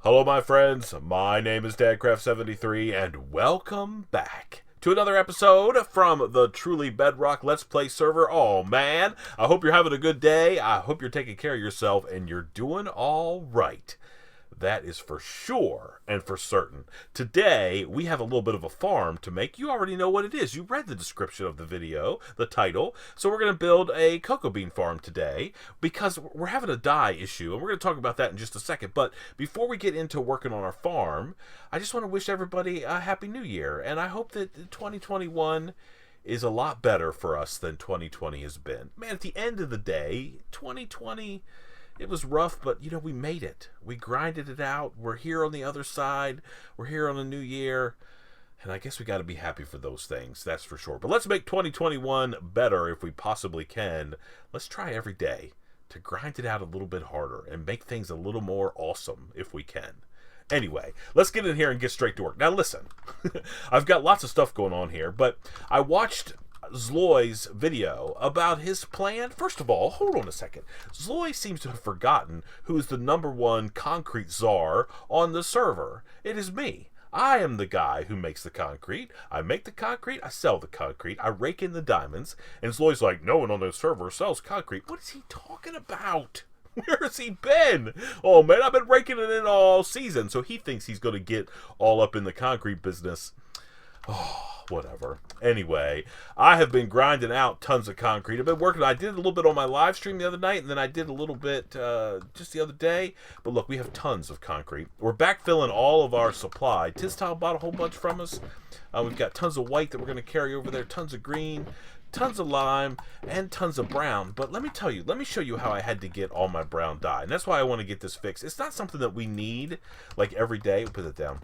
Hello my friends, my name is Dadcraft73 and welcome back to another episode from the truly Bedrock Let's Play server. Oh man, I hope you're having a good day, I hope you're taking care of yourself and you're doing alright. That is for sure and for certain. Today, we have a little bit of a farm to make. You already know what it is. You read the description of the video, the title. So we're going to build a cocoa bean farm today because we're having a dye issue. And we're going to talk about that in just a second. But before we get into working on our farm, I just want to wish everybody a Happy New Year. And I hope that 2021 is a lot better for us than 2020 has been. Man, at the end of the day, 2020... it was rough, but, you know, we made it. We grinded it out. We're here on the other side. We're here on a new year. And I guess we got to be happy for those things. That's for sure. But let's make 2021 better if we possibly can. Let's try every day to grind it out a little bit harder and make things a little more awesome if we can. Anyway, let's get in here and get straight to work. Now, listen. I've got lots of stuff going on here, but I watched Zloy's video about his plan. First of all, hold on a second. Zloy seems to have forgotten who is the #1 concrete czar on the server. It is me. I am the guy who makes the concrete. I make the concrete, I sell the concrete, I rake in the diamonds, and Zloy's like, no one on the server sells concrete. What is he talking about? Where has he been? Oh man, I've been raking it in all season. So he thinks he's going to get all up in the concrete business. Oh, whatever. Anyway, I have been grinding out tons of concrete. I've been working. I did a little bit on my live stream the other night, and then I did a little bit just the other day. But look, we have tons of concrete. We're backfilling all of our supply. Tistile bought a whole bunch from us. We've got tons of white that we're going to carry over there, tons of green, tons of lime, and tons of brown. But let me tell you, let me show you how I had to get all my brown dye. And that's why I want to get this fixed. It's not something that we need like every day. Put it down.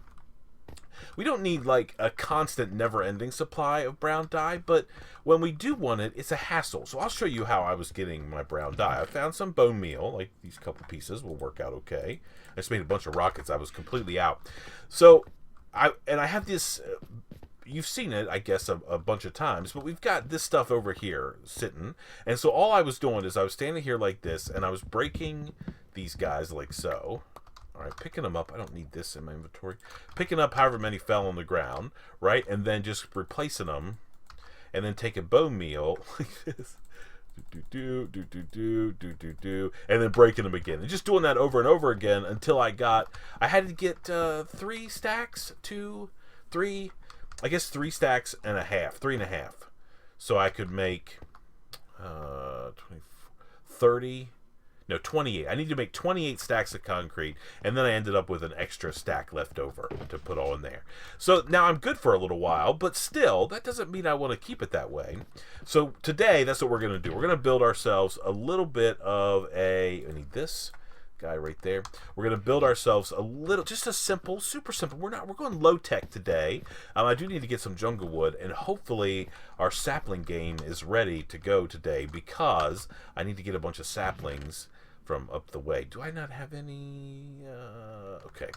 We don't need like a constant never-ending supply of brown dye, but when we do want it, it's a hassle. So I'll show you how I was getting my brown dye. I found some bone meal, like these couple pieces will work out okay. I just made a bunch of rockets. I was completely out. So I have this, you've seen it, I guess, a bunch of times, but we've got this stuff over here sitting. And so all I was doing is I was standing here like this, and I was breaking these guys like so. All right, picking them up. I don't need this in my inventory. Picking up however many fell on the ground, right? And then just replacing them. And then taking bone meal like this. And then breaking them again. And just doing that over and over again until I had to get 3 stacks, 2, 3, I guess 3 stacks and a half, 3.5. So I could make 28. I need to make 28 stacks of concrete, and then I ended up with an extra stack left over to put all in there. So now I'm good for a little while, but still, that doesn't mean I want to keep it that way. So today, that's what we're going to do. We're going to build ourselves a little bit of I need this guy right there. We're going to build ourselves a little, just a simple, super simple. We're going low tech today. I do need to get some jungle wood, and hopefully our sapling game is ready to go today because I need to get a bunch of saplings from up the way. Do I not have any? Okay.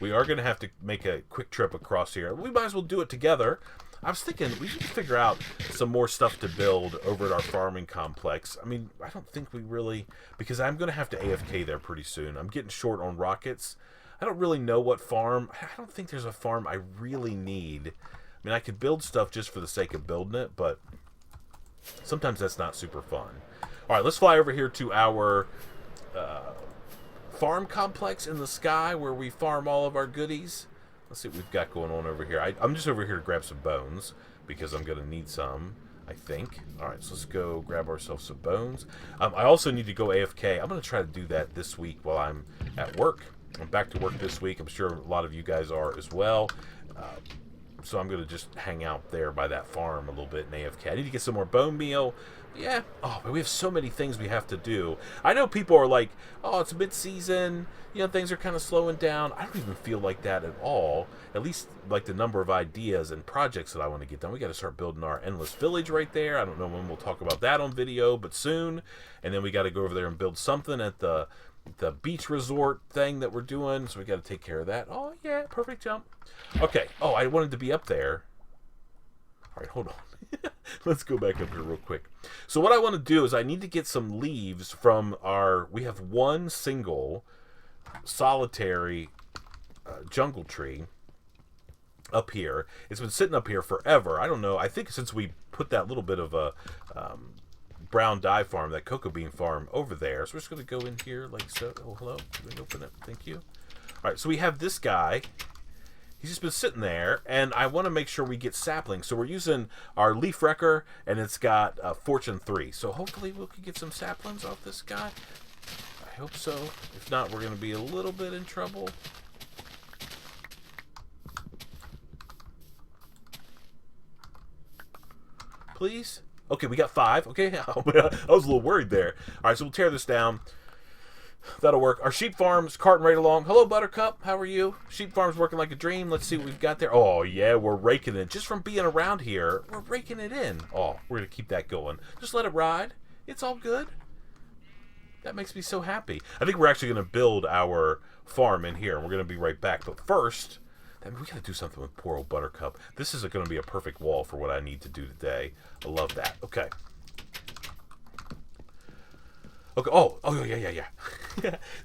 We are going to have to make a quick trip across here. We might as well do it together. I was thinking we should figure out some more stuff to build over at our farming complex. I mean, I don't think we really, because I'm going to have to AFK there pretty soon. I'm getting short on rockets. I don't really know what farm. I don't think there's a farm I really need. I mean, I could build stuff just for the sake of building it, but sometimes that's not super fun. All right, let's fly over here to our farm complex in the sky where we farm all of our goodies. Let's see what we've got going on over here. I'm just over here to grab some bones because I'm going to need some, I think. All right, so let's go grab ourselves some bones. I also need to go AFK. I'm going to try to do that this week while I'm at work. I'm back to work this week. I'm sure a lot of you guys are as well. So I'm going to just hang out there by that farm a little bit in AFK. I need to get some more bone meal. Yeah. Oh, but we have so many things we have to do. I know people are like, oh, it's mid-season. You know, things are kind of slowing down. I don't even feel like that at all. At least, like, the number of ideas and projects that I want to get done. We got to start building our endless village right there. I don't know when we'll talk about that on video, but soon. And then we got to go over there and build something at the beach resort thing that we're doing. So we got to take care of that. Oh, yeah. Perfect jump. Okay. Oh, I wanted to be up there. All right, hold on. Let's go back up here real quick. So what I want to do is I need to get some leaves from we have one single solitary jungle tree up here. It's been sitting up here forever. I don't know. I think since we put that little bit of a brown dye farm, that cocoa bean farm over there. So we're just going to go in here like so. Oh, hello. Let me open it. Thank you. All right. So we have this guy. He's just been sitting there, and I want to make sure we get saplings. So we're using our leaf wrecker, and it's got Fortune 3. So hopefully we can get some saplings off this guy. I hope so. If not, we're going to be a little bit in trouble. Please? Okay, we got 5. Okay, I was a little worried there. All right, so we'll tear this down. That'll work. Our sheep farm's carting right along. Hello, Buttercup. How are you? Sheep farm's working like a dream. Let's see what we've got there. Oh, yeah, we're raking it. Just from being around here, we're raking it in. Oh, we're going to keep that going. Just let it ride. It's all good. That makes me so happy. I think we're actually going to build our farm in here, and we're going to be right back. But first, we got to do something with poor old Buttercup. This is going to be a perfect wall for what I need to do today. I love that. Okay. Okay. Oh, yeah.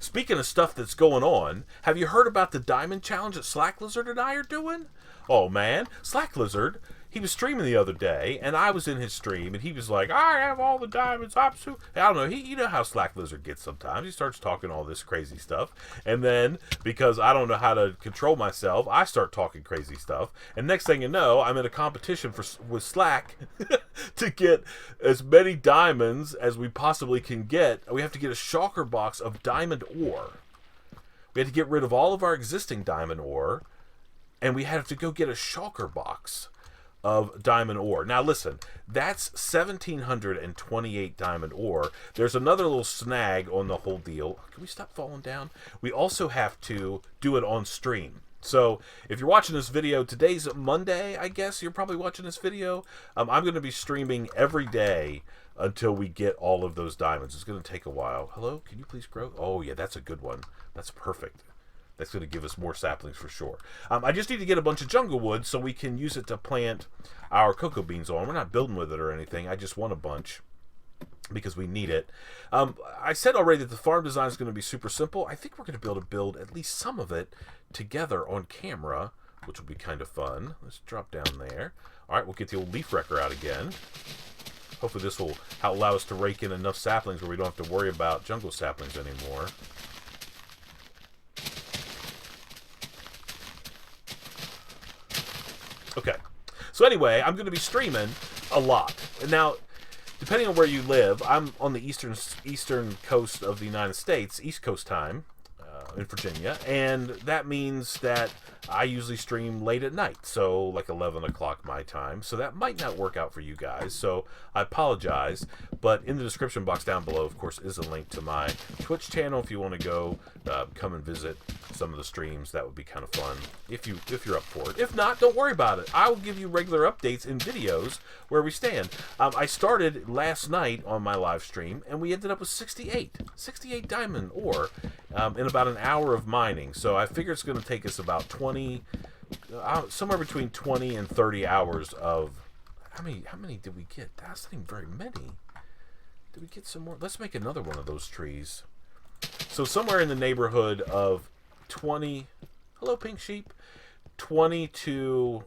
Speaking of stuff that's going on, have you heard about the diamond challenge that Slack Lizard and I are doing? Oh, man. Slack Lizard, he was streaming the other day, and I was in his stream, and he was like, I have all the diamonds. I don't know. You know how Slack Lizard gets sometimes. He starts talking all this crazy stuff, and then, because I don't know how to control myself, I start talking crazy stuff, and next thing you know, I'm in a competition with Slack to get as many diamonds as we possibly can get. We have to get a shulker box of diamond ore. We had to get rid of all of our existing diamond ore, and we have to go get a shulker box of diamond ore. Now listen, that's 1,728 diamond ore. There's another little snag on the whole deal. Can we stop falling down? We also have to do it on stream. So if you're watching this video, today's Monday, I guess you're probably watching this video. I'm going to be streaming every day until we get all of those diamonds. It's going to take a while. Hello, can you please grow? Oh yeah, that's a good one. That's perfect. That's going to give us more saplings for sure. I just need to get a bunch of jungle wood so we can use it to plant our cocoa beans on. We're not building with it or anything. I just want a bunch because we need it. I said already that the farm design is going to be super simple. I think we're going to be able to build at least some of it together on camera, which will be kind of fun. Let's drop down there. All right, we'll get the old leaf wrecker out again. Hopefully this will allow us to rake in enough saplings where we don't have to worry about jungle saplings anymore. Okay, so anyway, I'm going to be streaming a lot. Now, depending on where you live, I'm on the eastern coast of the United States, East Coast time, in Virginia, and that means that I usually stream late at night, so like 11 o'clock my time, so that might not work out for you guys, so I apologize, but in the description box down below, of course, is a link to my Twitch channel if you want to go come and visit some of the streams. That would be kind of fun if you're up for it. If not, don't worry about it. I will give you regular updates in videos where we stand. I started last night on my live stream, and we ended up with 68 diamond ore in about an hour of mining, so I figure it's going to take us about 20, somewhere between 20 and 30 hours of, how many did we get? That's not even very many. Did we get some more? Let's make another one of those trees. So somewhere in the neighborhood of 20, hello pink sheep, 20 to,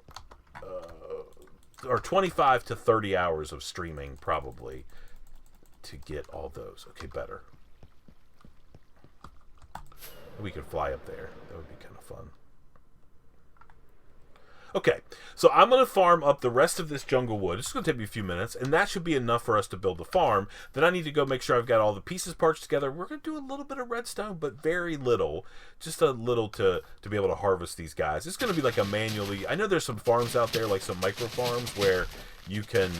or 25 to 30 hours of streaming probably to get all those. Okay, better. We could fly up there. That would be kind of fun. Okay, so I'm going to farm up the rest of this jungle wood. It's going to take me a few minutes, and that should be enough for us to build the farm. Then I need to go make sure I've got all the pieces parched together. We're going to do a little bit of redstone, but very little. Just a little to be able to harvest these guys. It's going to be like a manually... I know there's some farms out there, like some micro farms, where you can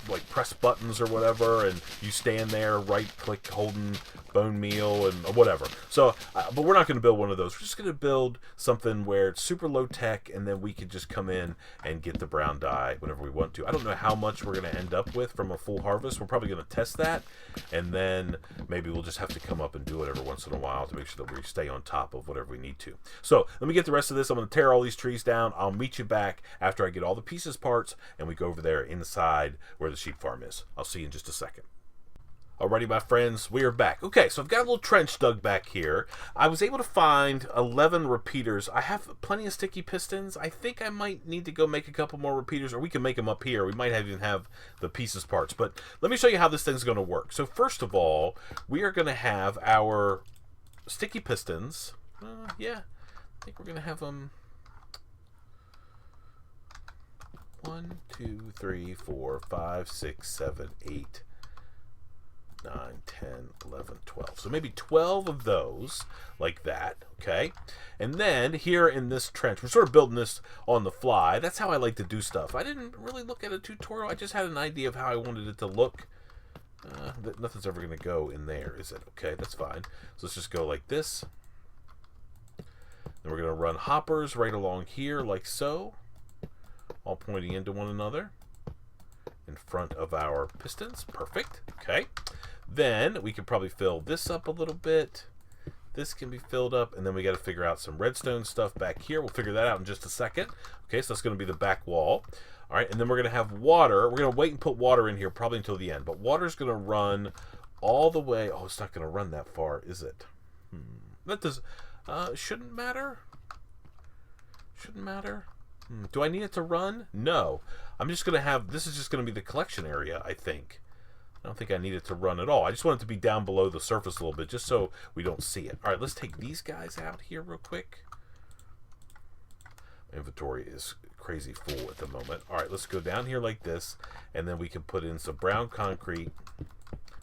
like press buttons or whatever, and you stand there, right click, holding bone meal and whatever. So, but we're not going to build one of those. We're just going to build something where it's super low tech, and then we can just come in and get the brown dye whenever we want to. I don't know how much we're going to end up with from a full harvest. We're probably going to test that, and then maybe we'll just have to come up and do it every once in a while to make sure that we stay on top of whatever we need to. So let me get the rest of this. I'm going to tear all these trees down. I'll meet you back after I get all the pieces parts, and we go over there inside where the sheep farm is. I'll see you in just a second. Alrighty, my friends, we are back. Okay, so I've got a little trench dug back here. I was able to find 11 repeaters. I have plenty of sticky pistons. I think I might need to go make a couple more repeaters, or we can make them up here. We might even have the pieces parts. But let me show you how this thing's going to work. So first of all, we are going to have our sticky pistons. Yeah, I think we're going to have them 1, 2, 3, 4, 5, 6, 7, 8, 9, 10, 11, 12. So maybe 12 of those like that, okay? And then here in this trench, we're sort of building this on the fly. That's how I like to do stuff. I didn't really look at a tutorial. I just had an idea of how I wanted it to look. Nothing's ever going to go in there, is it? Okay, that's fine. So let's just go like this. Then we're going to run hoppers right along here like so, all pointing into one another in front of our pistons. Perfect. Okay. Then we can probably fill this up a little bit. This can be filled up, and then we got to figure out some redstone stuff back here. We'll figure that out in just a second. Okay, so that's going to be the back wall. All right, and then we're going to have water. We're going to wait and put water in here probably until the end, but water's going to run all the way. Oh, it's not going to run that far, is it? That does shouldn't matter. Shouldn't matter. Do I need it to run? No. I'm just going to have, this is just going to be the collection area, I think. I don't think I need it to run at all. I just want it to be down below the surface a little bit, just so we don't see it. All right, let's take these guys out here real quick. My inventory is crazy full at the moment. All right, let's go down here like this, and then we can put in some brown concrete.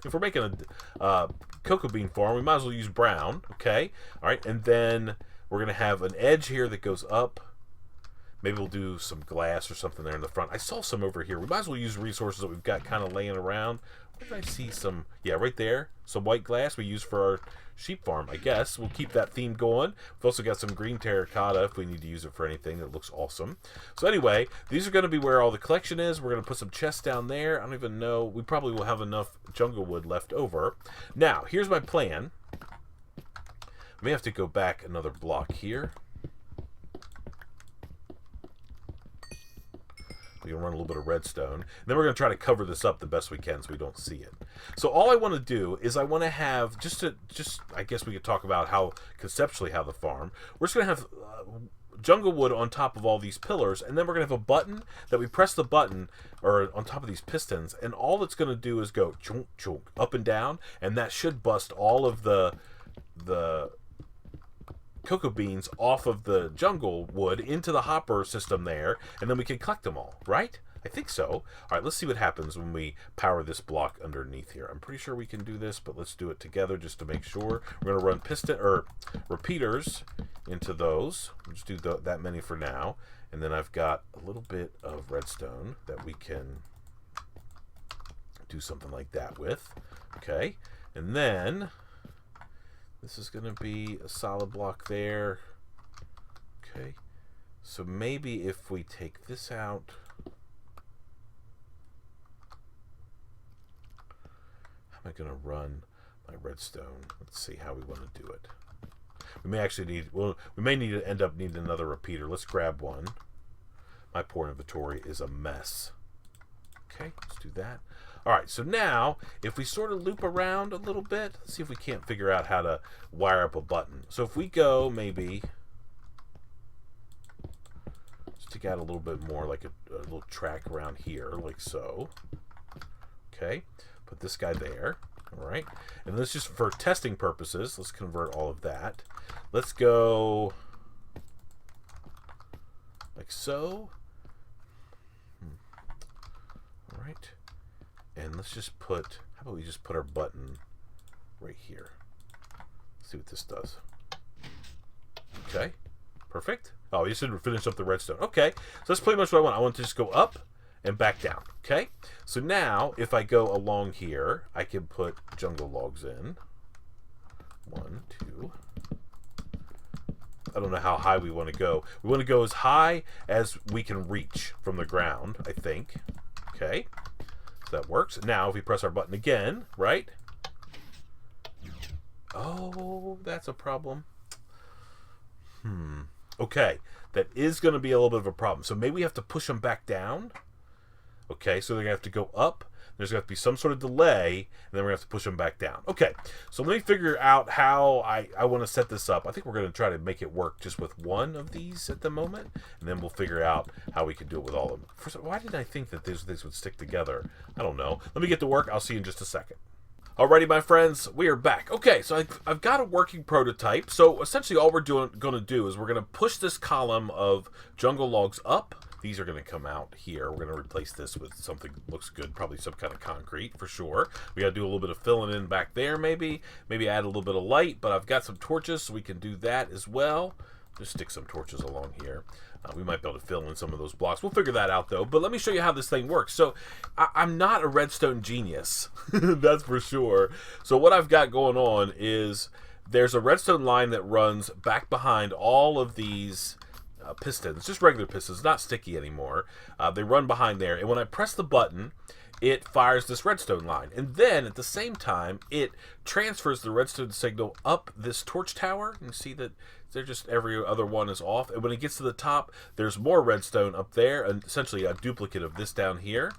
If we're making a cocoa bean farm, we might as well use brown, okay? All right, and then we're going to have an edge here that goes up. Maybe we'll do some glass or something there in the front. I saw some over here. We might as well use resources that we've got kind of laying around. Where did I see some? Yeah, right there. Some white glass we use for our sheep farm, I guess. We'll keep that theme going. We've also got some green terracotta if we need to use it for anything. That looks awesome. So anyway, these are going to be where all the collection is. We're going to put some chests down there. I don't even know. We probably will have enough jungle wood left over. Now, here's my plan. I may have to go back another block here. We can run a little bit of redstone. And then we're going to try to cover this up the best we can so we don't see it. So all I want to do is I want to have, I guess we could talk about how, conceptually how the farm. We're just going to have jungle wood on top of all these pillars, and then we're going to have a button that we press the button, or on top of these pistons, and all it's going to do is go chunk, chunk, up and down, and that should bust all of the cocoa beans off of the jungle wood into the hopper system there, and then we can collect them all, right? I think so. All right, let's see what happens when we power this block underneath here. I'm pretty sure we can do this, but let's do it together just to make sure. We're going to run piston or repeaters into those. We'll just do that many for now, and then I've got a little bit of redstone that we can do something like that with. Okay, and then this is going to be a solid block there. Okay. So maybe if we take this out. How am I going to run my redstone? Let's see how we want to do it. We may actually need, well, we may need to end up needing another repeater. Let's grab one. My poor inventory is a mess. Okay, let's do that. All right, so now, if we sort of loop around a little bit, let's see if we can't figure out how to wire up a button. So if we go, maybe, stick out a little bit more, like a little track around here, like so. Okay, put this guy there. All right, and let's just, for testing purposes, let's convert all of that. Let's go like so. All right. And let's just put, how about we just put our button right here. Let's see what this does. Okay, perfect. Oh, you should finish up the redstone. Okay, so that's pretty much what I want. I want to just go up and back down. Okay? So now, if I go along here, I can put jungle logs in. 1, 2. I don't know how high we want to go. We want to go as high as we can reach from the ground, I think. Okay? So that works. Now, if we press our button again, right? Oh, that's a problem. Okay, that is going to be a little bit of a problem. So maybe we have to push them back down. Okay, so they're going to have to go up. There's going to have to be some sort of delay, and then we're going to have to push them back down. Okay, so let me figure out how I want to set this up. I think we're going to try to make it work just with one of these at the moment, and then we'll figure out how we can do it with all of them. First, why did I think that these would stick together? I don't know. Let me get to work. I'll see you in just a second. Alrighty, my friends, we are back. Okay, so I've got a working prototype. So essentially all we're going to do is we're going to push this column of jungle logs up. These are going to come out here. We're going to replace this with something that looks good, probably some kind of concrete for sure. We got to do a little bit of filling in back there maybe add a little bit of light, but I've got some torches so we can do that as well. Just stick some torches along here. We might be able to fill in some of those blocks. We'll figure that out, though. But let me show you how this thing works. So I'm not a redstone genius. That's for sure. So what I've got going on is there's a redstone line that runs back behind all of these pistons. Just regular pistons, not sticky anymore. They run behind there. And when I press the button, it fires this redstone line. And then, at the same time, it transfers the redstone signal up this torch tower. You can see that they're just every other one is off. And when it gets to the top, there's more redstone up there, and essentially a duplicate of this down here.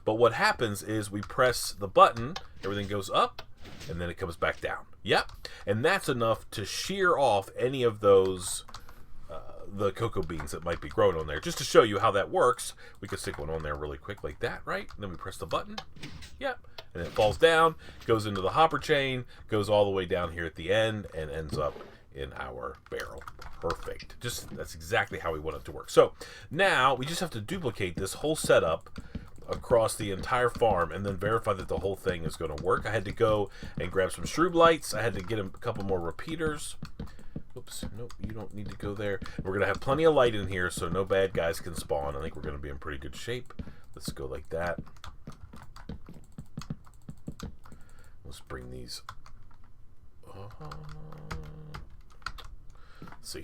But what happens is we press the button, everything goes up, and then it comes back down. Yep. And that's enough to shear off any of those the cocoa beans that might be growing on there. Just to show you how that works, we could stick one on there really quick like that, right? And then we press the button. Yep. And it falls down, goes into the hopper chain, goes all the way down here at the end, and ends up in our barrel. Perfect. That's exactly how we want it to work. So now we just have to duplicate this whole setup across the entire farm and then verify that the whole thing is going to work. I had to go and grab some strobe lights. I had to get a couple more repeaters. Oops, nope, you don't need to go there. We're going to have plenty of light in here so no bad guys can spawn. I think we're going to be in pretty good shape. Let's go like that. Let's bring these. Let's see.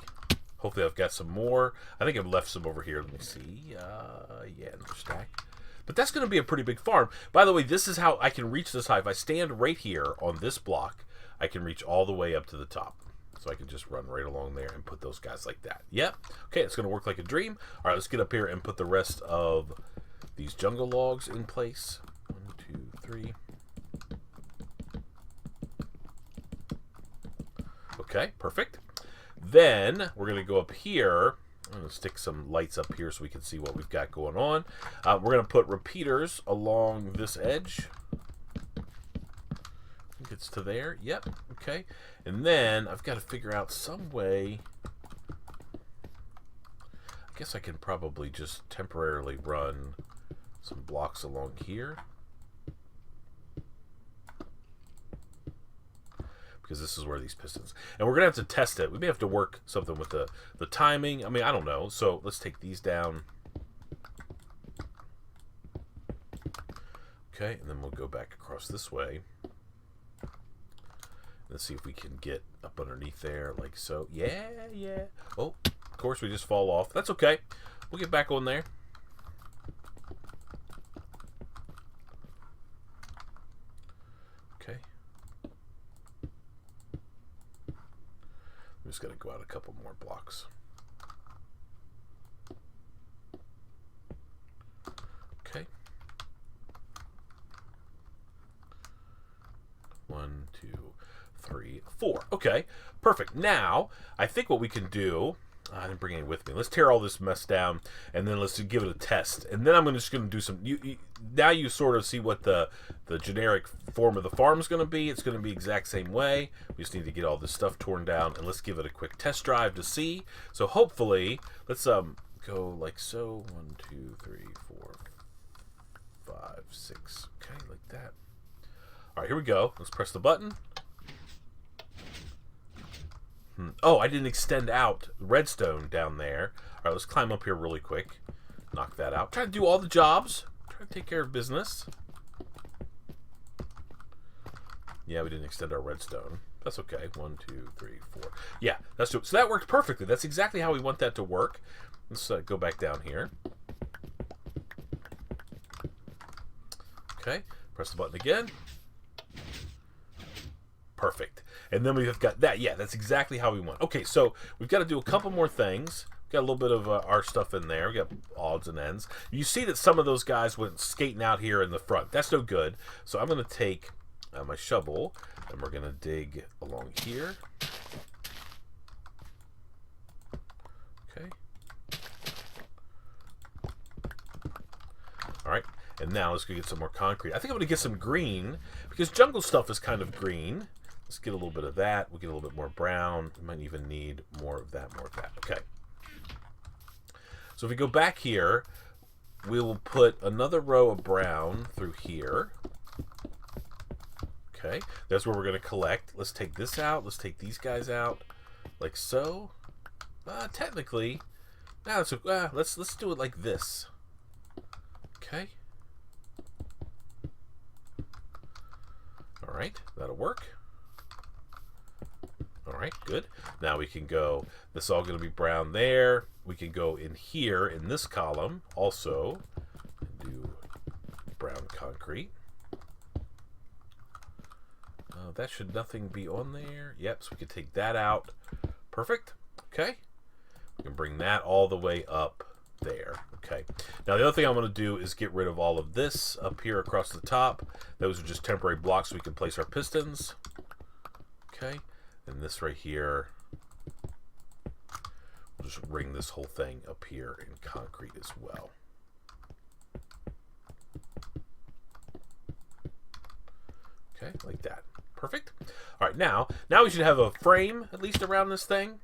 Hopefully I've got some more. I think I've left some over here. Let me see. Yeah, another stack. But that's going to be a pretty big farm. By the way, this is how I can reach this high. If I stand right here on this block, I can reach all the way up to the top. So I can just run right along there and put those guys like that. Yep. Okay, it's going to work like a dream. All right, let's get up here and put the rest of these jungle logs in place. 1, 2, 3. Okay, perfect. Then we're going to go up here. I'm going to stick some lights up here so we can see what we've got going on. We're going to put repeaters along this edge. Gets to there. Yep. Okay. And then I've got to figure out some way. I guess I can probably just temporarily run some blocks along here. Because this is where these pistons. And we're going to have to test it. We may have to work something with the timing. I mean, I don't know. So let's take these down. Okay. And then we'll go back across this way. Let's see if we can get up underneath there like so. Yeah. Oh, of course we just fall off. That's okay. We'll get back on there. Okay. I'm just going to go out a couple more blocks. Okay. 1, 2, 3, 4. Okay, perfect. Now, I think what we can do, I didn't bring any with me. Let's tear all this mess down, and then let's give it a test. And then I'm just going to do some. Now you sort of see what the generic form of the farm is going to be. It's going to be exact same way. We just need to get all this stuff torn down, and let's give it a quick test drive to see. So hopefully, let's go like so. 1, 2, 3, 4, 5, 6. Okay, like that. All right, here we go. Let's press the button. Oh, I didn't extend out redstone down there. All right, let's climb up here really quick. Knock that out. Try to do all the jobs. trying to take care of business. Yeah, we didn't extend our redstone. That's okay. 1, 2, 3, 4. Yeah, that's so that worked perfectly. That's exactly how we want that to work. Let's go back down here. Okay, press the button again. Perfect. And then we've got that. Yeah, that's exactly how we want. Okay, so we've got to do a couple more things. Got a little bit of our stuff in there. We got odds and ends. You see that some of those guys went skating out here in the front. That's no good. So I'm going to take my shovel, and we're going to dig along here. Okay. All right. And now let's go get some more concrete. I think I'm going to get some green, because jungle stuff is kind of green. Let's get a little bit of that. We'll get a little bit more brown. We might even need more of that, more of that. Okay. So if we go back here, we will put another row of brown through here. Okay. That's where we're going to collect. Let's take this out. Let's take these guys out, like so. Technically, now let's do it like this. Okay. All right, that'll work. All right, good. Now we can go, this is all going to be brown there. We can go in here in this column also and do brown concrete. That should nothing be on there. Yep, so we can take that out. Perfect. Okay. We can bring that all the way up there. Okay. Now the other thing I'm going to do is get rid of all of this up here across the top. Those are just temporary blocks so we can place our pistons. Okay. And this right here, we'll just ring this whole thing up here in concrete as well. Okay, like that. Perfect. All right, now we should have a frame at least around this thing.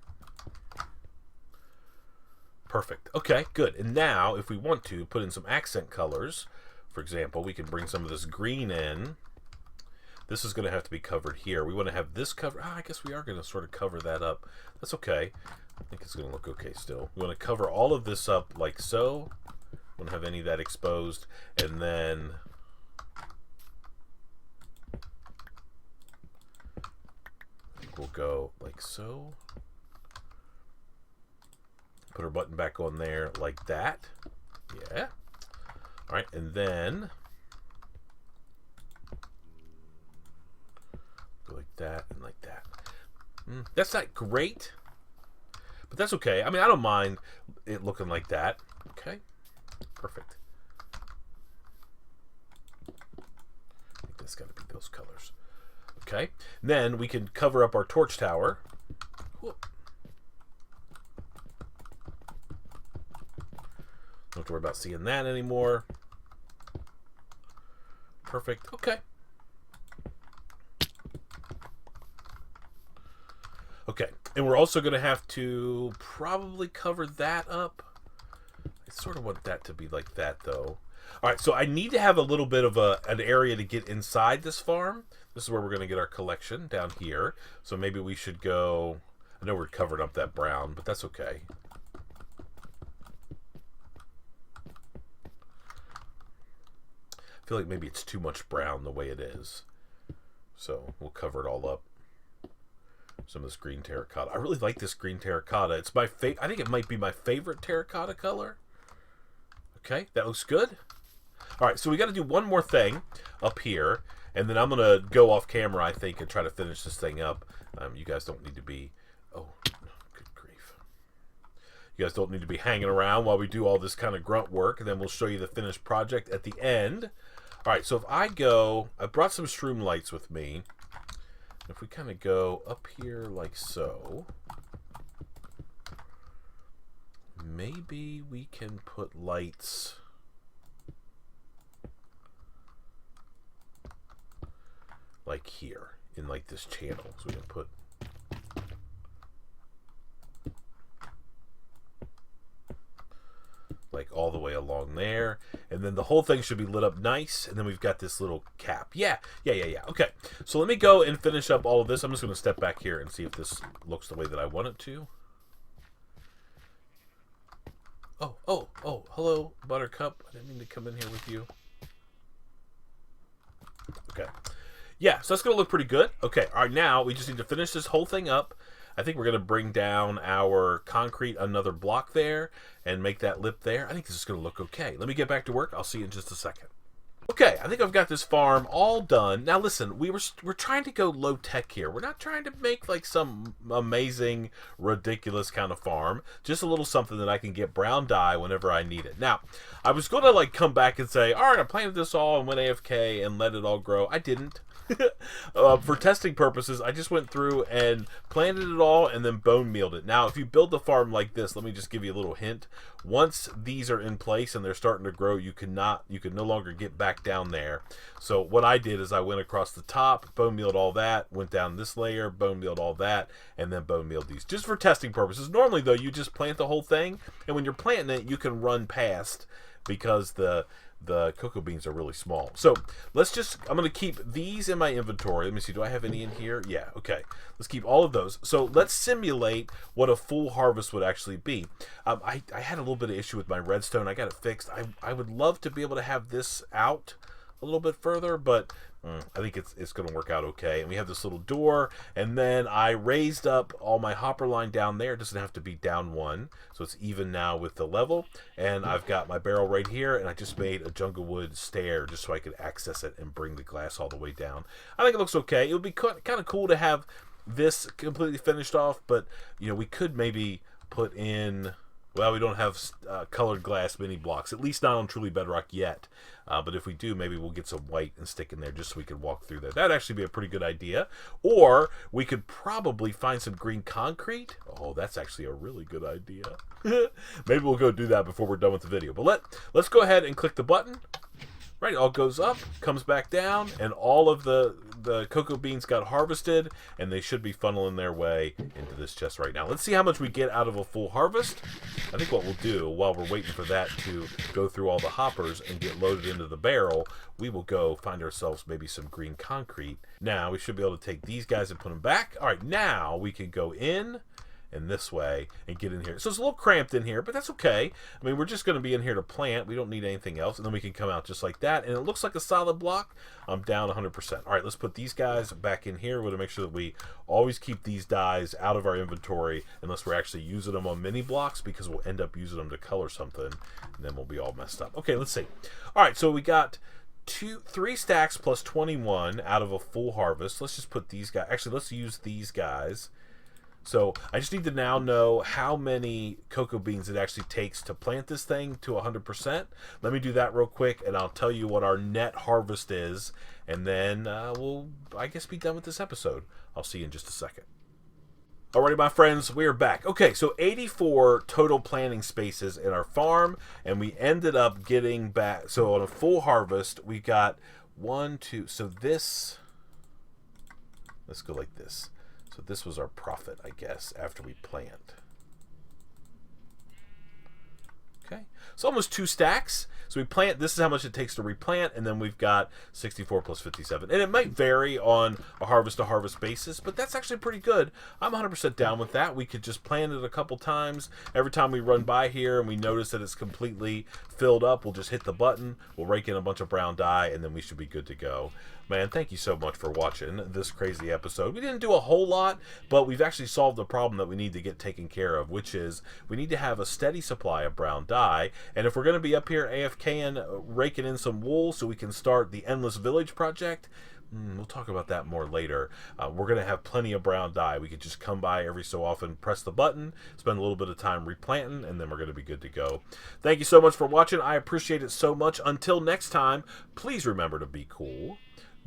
Perfect. Okay, good. And now, if we want to, put in some accent colors. For example, we can bring some of this green in. This is going to have to be covered here. We want to have this covered. I guess we are going to sort of cover that up. That's okay. I think it's going to look okay still. We want to cover all of this up like so. We don't have any of that exposed. And then we'll go like so. Put our button back on there like that. Yeah. All right, and then go like that and like that. That's not great, but that's okay. I mean, I don't mind it looking like that. Okay, perfect. I think that's got to be those colors. Okay, and then we can cover up our torch tower. Whoop. Don't have to worry about seeing that anymore. Perfect. Okay. Okay. And we're also going to have to probably cover that up. I sort of want that to be like that, though. All right. So I need to have a little bit of an area to get inside this farm. This is where we're going to get our collection down here. So maybe we should go. I know we're covering up that brown, but that's okay. I feel like maybe it's too much brown the way it is. So we'll cover it all up. Some of this green terracotta. I really like this green terracotta. It's my favorite. I think it might be my favorite terracotta color. Okay, that looks good. All right, so we got to do one more thing up here, and then I'm going to go off camera, I think, and try to finish this thing up. You guys don't need to be... Oh, good grief. You guys don't need to be hanging around while we do all this kind of grunt work, and then we'll show you the finished project at the end. All right, so if I go, I brought some shroom lights with me. If we kind of go up here like so, maybe we can put lights like here in like this channel. So we can put like all the way along there, and then the whole thing should be lit up nice, and then we've got this little cap. Yeah. Okay, so let me go and finish up all of this. I'm just going to step back here and see if this looks the way that I want it to. Oh, hello, Buttercup. I didn't mean to come in here with you. Okay. Yeah, so that's going to look pretty good. Okay, all right, now we just need to finish this whole thing up. I think we're going to bring down our concrete another block there and make that lip there. I think this is going to look okay. Let me get back to work. I'll see you in just a second. Okay, I think I've got this farm all done. Now listen, we're trying to go low tech here. We're not trying to make like some amazing, ridiculous kind of farm. Just a little something that I can get brown dye whenever I need it. Now, I was going to like come back and say, all right, I planted this all and went AFK and let it all grow. I didn't. For testing purposes, I just went through and planted it all and then bone mealed it. Now, if you build the farm like this, let me just give you a little hint. Once these are in place and they're starting to grow, you can no longer get back down there. So what I did is I went across the top, bone mealed all that, went down this layer, bone mealed all that, and then bone mealed these. Just for testing purposes. Normally, though, you just plant the whole thing, and when you're planting it, you can run past because the cocoa beans are really small. So I'm going to keep these in my inventory. Let me see, do I have any in here? Yeah, okay. Let's keep all of those. So let's simulate what a full harvest would actually be. I had a little bit of issue with my redstone. I got it fixed. I would love to be able to have this out a little bit further, but I think it's going to work out okay. And we have this little door, and then I raised up all my hopper line down there. It doesn't have to be down one, so it's even now with the level. And I've got my barrel right here, and I just made a jungle wood stair just so I could access it and bring the glass all the way down. I think it looks okay. It would be kind of cool to have this completely finished off, but you know, we could maybe put in... Well, we don't have colored glass mini blocks, at least not on Truly Bedrock yet. But if we do, maybe we'll get some white and stick in there just so we can walk through there. That'd actually be a pretty good idea. Or we could probably find some green concrete. Oh, that's actually a really good idea. Maybe we'll go do that before we're done with the video. But let's go ahead and click the button. Right, it all goes up, comes back down, and all of the cocoa beans got harvested, and they should be funneling their way into this chest right now. Let's see how much we get out of a full harvest. I think what we'll do, while we're waiting for that to go through all the hoppers and get loaded into the barrel, we will go find ourselves maybe some green concrete. Now, we should be able to take these guys and put them back. All right, now we can go in this way and get in here. So it's a little cramped in here, but that's okay. I mean, we're just going to be in here to plant. We don't need anything else. And then we can come out just like that. And it looks like a solid block. I'm down 100%. All right, let's put these guys back in here. We're going to make sure that we always keep these dyes out of our inventory unless we're actually using them on mini blocks, because we'll end up using them to color something, and then we'll be all messed up. Okay, let's see. All right, so we got 3 stacks plus 21 out of a full harvest. Let's just put these guys. Actually, let's use these guys. So I just need to now know how many cocoa beans it actually takes to plant this thing to 100%. Let me do that real quick, and I'll tell you what our net harvest is, and then we'll, I guess, be done with this episode. I'll see you in just a second. Alrighty, my friends, we are back. Okay, so 84 total planting spaces in our farm, and we ended up getting back, so on a full harvest, we got 1, 2, so this, let's go like this. So this was our profit, I guess, after we plant. Okay, so almost 2 stacks. So we plant, this is how much it takes to replant, and then we've got 64 plus 57. And it might vary on a harvest-to-harvest basis, but that's actually pretty good. I'm 100% down with that. We could just plant it a couple times. Every time we run by here and we notice that it's completely filled up, we'll just hit the button, we'll rake in a bunch of brown dye, and then we should be good to go. Man, thank you so much for watching this crazy episode. We didn't do a whole lot, but we've actually solved the problem that we need to get taken care of, which is we need to have a steady supply of brown dye. And if we're going to be up here AFKing, raking in some wool so we can start the Endless Village project, we'll talk about that more later. We're going to have plenty of brown dye. We could just come by every so often, press the button, spend a little bit of time replanting, and then we're going to be good to go. Thank you so much for watching. I appreciate it so much. Until next time, please remember to be cool.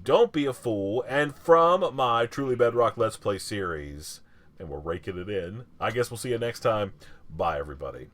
Don't be a fool. And from my Truly Bedrock Let's Play series, and we're raking it in, I guess we'll see you next time. Bye, everybody.